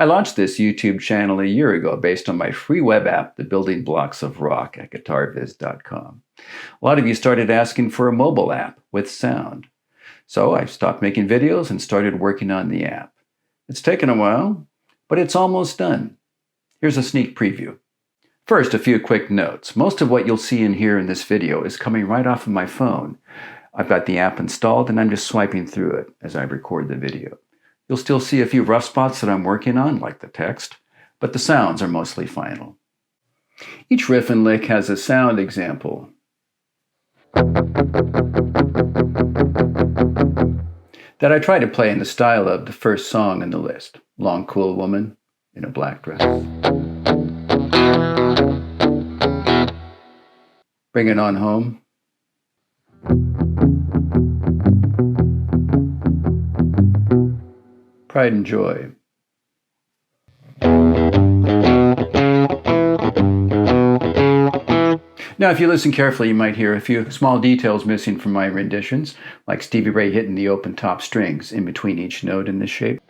I launched this YouTube channel a year ago based on my free web app, The Building Blocks of Rock, at guitarviz.com. A lot of you started asking for a mobile app with sound. So I stopped making videos and started working on the app. It's taken a while, but it's almost done. Here's a sneak preview. First, a few quick notes. Most of what you'll see and hear in this video is coming right off of my phone. I've got the app installed and I'm just swiping through it as I record the video. You'll still see a few rough spots that I'm working on, like the text, but the sounds are mostly final. Each riff and lick has a sound example. That I try to play in the style of the first song in the list, Long Cool Woman in a Black Dress. Bring It On Home. Pride and Joy. Now, if you listen carefully, you might hear a few small details missing from my renditions, like Stevie Ray hitting the open top strings in between each note in this shape.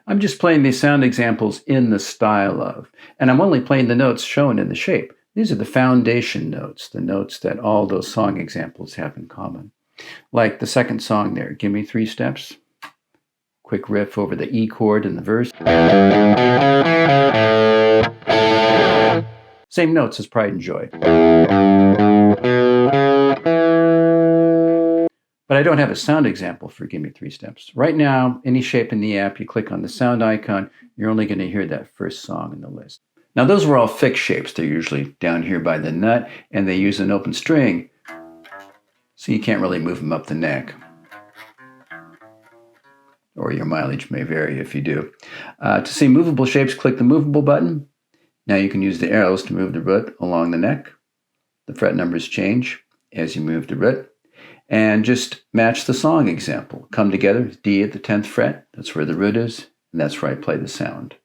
I'm just playing these sound examples in the style of, and I'm only playing the notes shown in the shape. These are the foundation notes, the notes that all those song examples have in common. Like the second song there, Give Me 3 Steps. Quick riff over the E chord in the verse. Same notes as Pride and Joy. But I don't have a sound example for Give Me 3 Steps. Right now, any shape in the app, you click on the sound icon, you're only going to hear that first song in the list. Now those were all fixed shapes. They're usually down here by the nut, and they use an open string, so you can't really move them up the neck. Or your mileage may vary if you do. To see movable shapes, click the Movable button. Now you can use the arrows to move the root along the neck. The fret numbers change as you move the root. And just match the song example. Come Together, D at the 10th fret. That's where the root is, and that's where I play the sound.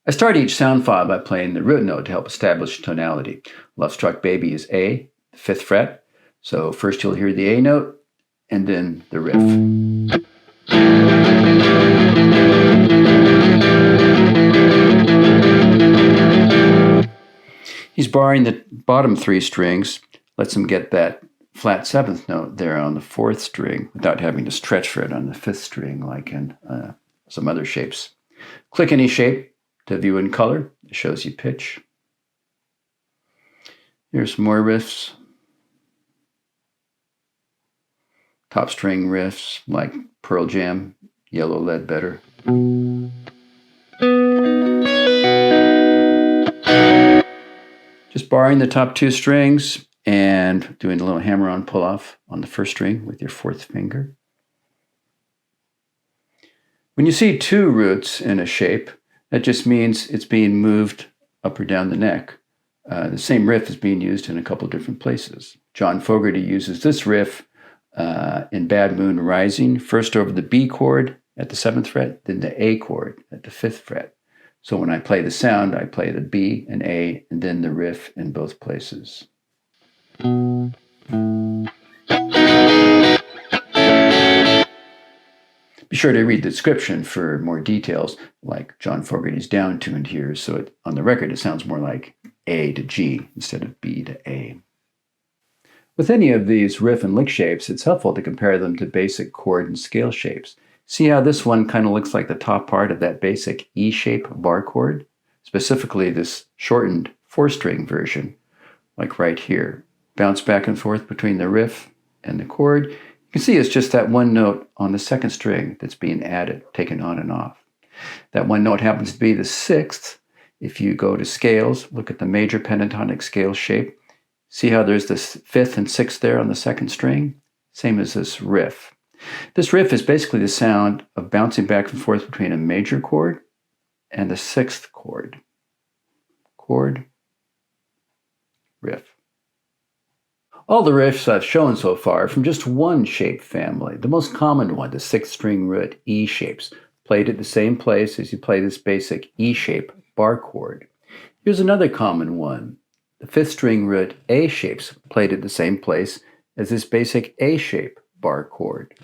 I start each sound file by playing the root note to help establish tonality. Love Struck Baby is A, the 5th fret. So first you'll hear the A note, and then the riff. He's barring the bottom 3 strings, lets him get that flat 7th note there on the 4th string without having to stretch for it on the 5th string like in some other shapes. Click any shape to view in color. It shows you pitch. Here's some more riffs. Top string riffs like Pearl Jam, Yellow Ledbetter. Just barring the top 2 strings and doing a little hammer-on pull-off on the 1st string with your 4th finger. When you see 2 roots in a shape, that just means it's being moved up or down the neck. The same riff is being used in a couple different places. John Fogerty uses this riff in Bad Moon Rising, first over the B chord at the 7th fret, then the A chord at the 5th fret. So when I play the sound, I play the B and A, and then the riff in both places. Be sure to read the description for more details, like John Fogerty's down-tuned here, so on the record it sounds more like A to G instead of B to A. With any of these riff and lick shapes, it's helpful to compare them to basic chord and scale shapes. See how this one kind of looks like the top part of that basic E-shape bar chord? Specifically this shortened 4-string version, like right here. Bounce back and forth between the riff and the chord. You can see it's just that one note on the 2nd string that's being added, taken on and off. That one note happens to be the 6th. If you go to scales, look at the major pentatonic scale shape. See how there's this 5th and 6th there on the 2nd string? Same as this riff. This riff is basically the sound of bouncing back and forth between a major chord and the 6th chord. Chord, riff. All the riffs I've shown so far are from just one shape family, the most common one, the 6th string root E shapes, played at the same place as you play this basic E shape bar chord. Here's another common one. The 5th string root A shapes played at the same place as this basic A shape bar chord.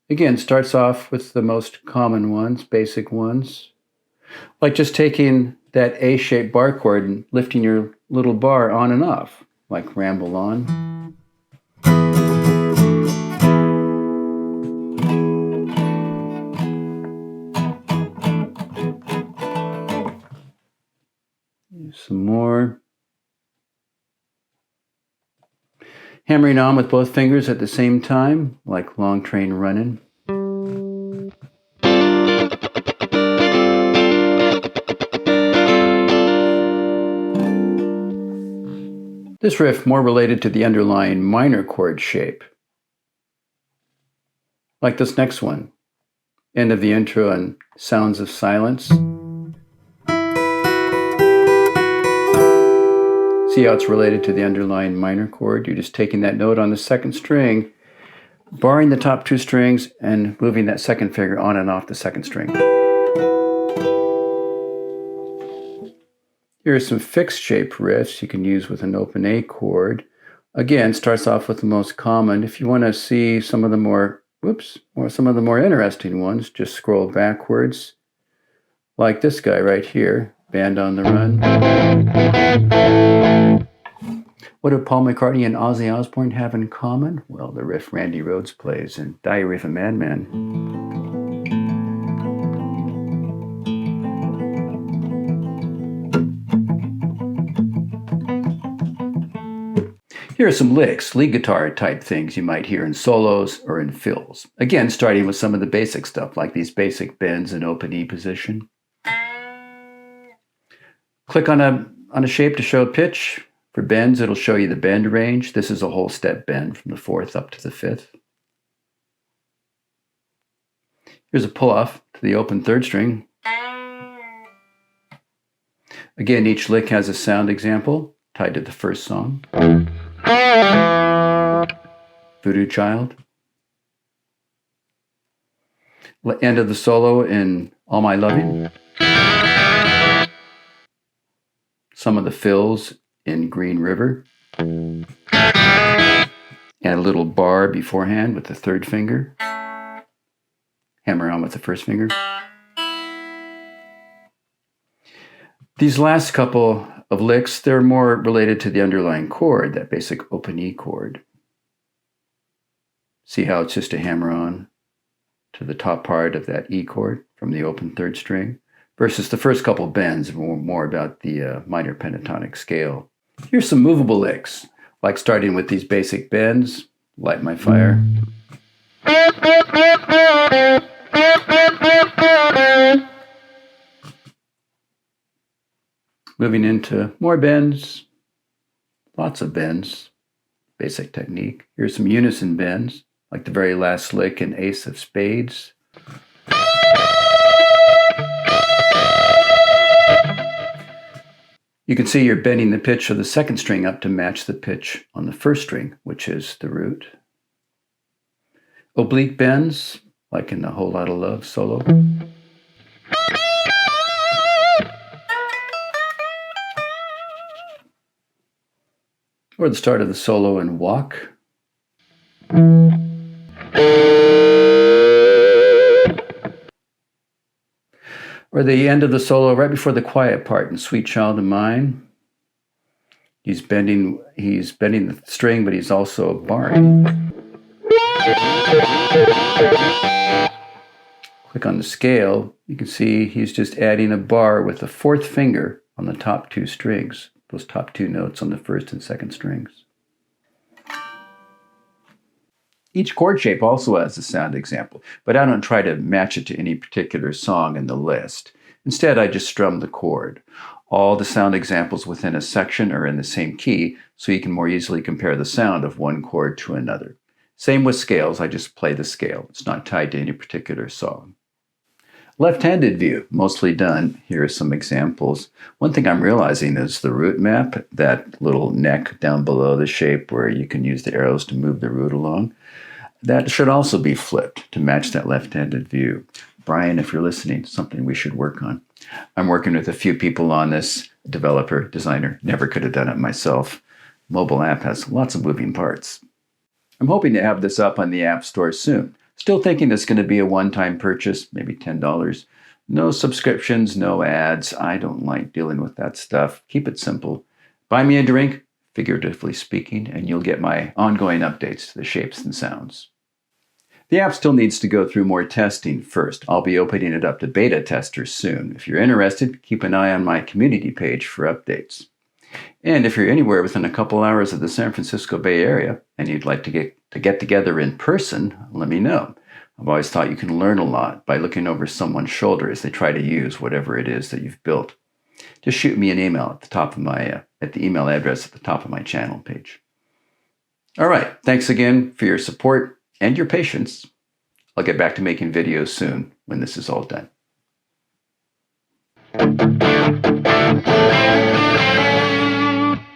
Again, starts off with the most common ones, basic ones. Like just taking that A-shaped bar chord and lifting your little bar on and off, like Ramble On. Some more. Hammering on with both fingers at the same time, like Long Train Runnin'. This riff more related to the underlying minor chord shape. Like this next one. End of the intro and Sounds of Silence. See how it's related to the underlying minor chord? You're just taking that note on the 2nd string, barring the top 2 strings, and moving that 2nd finger on and off the 2nd string. Here are some fixed shape riffs you can use with an open A chord. Again, starts off with the most common. If you want to see some of the more interesting ones, just scroll backwards. Like this guy right here, Band on the Run. What do Paul McCartney and Ozzy Osbourne have in common? Well, the riff Randy Rhoads plays in Diary of a Madman. Here are some licks, lead guitar type things you might hear in solos or in fills. Again, starting with some of the basic stuff, like these basic bends in open E position. Click on a shape to show pitch. For bends, it'll show you the bend range. This is a whole step bend from the 4th up to the 5th. Here's a pull-off to the open 3rd string. Again, each lick has a sound example tied to the first song. Voodoo Child. End of the solo in All My Loving. Some of the fills in Green River. And a little bar beforehand with the 3rd finger. Hammer on with the 1st finger. These last couple of licks, they're more related to the underlying chord, that basic open E chord. See how it's just a hammer on to the top part of that E chord from the open 3rd string, versus the first couple bends more about the minor pentatonic scale. Here's some movable licks, like starting with these basic bends, Light My Fire. Moving into more bends, lots of bends, basic technique. Here's some unison bends, like the very last lick in Ace of Spades. You can see you're bending the pitch of the 2nd string up to match the pitch on the 1st string, which is the root. Oblique bends, like in the Whole Lotta Love solo. Or the start of the solo in Walk. Or the end of the solo right before the quiet part in Sweet Child of Mine. He's bending the string, but he's also barring. Click on the scale. You can see he's just adding a bar with the 4th finger on the top 2 strings, those top 2 notes on the 1st and 2nd strings. Each chord shape also has a sound example, but I don't try to match it to any particular song in the list. Instead, I just strum the chord. All the sound examples within a section are in the same key, so you can more easily compare the sound of one chord to another. Same with scales, I just play the scale. It's not tied to any particular song. Left-handed view, mostly done. Here are some examples. One thing I'm realizing is the root map, that little neck down below the shape where you can use the arrows to move the root along. that should also be flipped to match that left-handed view. Brian, if you're listening, something we should work on. I'm working with a few people on this. Developer, designer, never could have done it myself. Mobile app has lots of moving parts. I'm hoping to have this up on the App Store soon. Still thinking it's going to be a one-time purchase, maybe $10. No subscriptions, no ads. I don't like dealing with that stuff. Keep it simple. Buy me a drink, figuratively speaking, and you'll get my ongoing updates to the shapes and sounds. The app still needs to go through more testing first. I'll be opening it up to beta testers soon. If you're interested, keep an eye on my community page for updates. And if you're anywhere within a couple hours of the San Francisco Bay Area and you'd like to get together in person, let me know. I've always thought you can learn a lot by looking over someone's shoulder as they try to use whatever it is that you've built. Just shoot me an email at the top of my at the email address at the top of my channel page. All right, thanks again for your support and your patience. I'll get back to making videos soon when this is all done.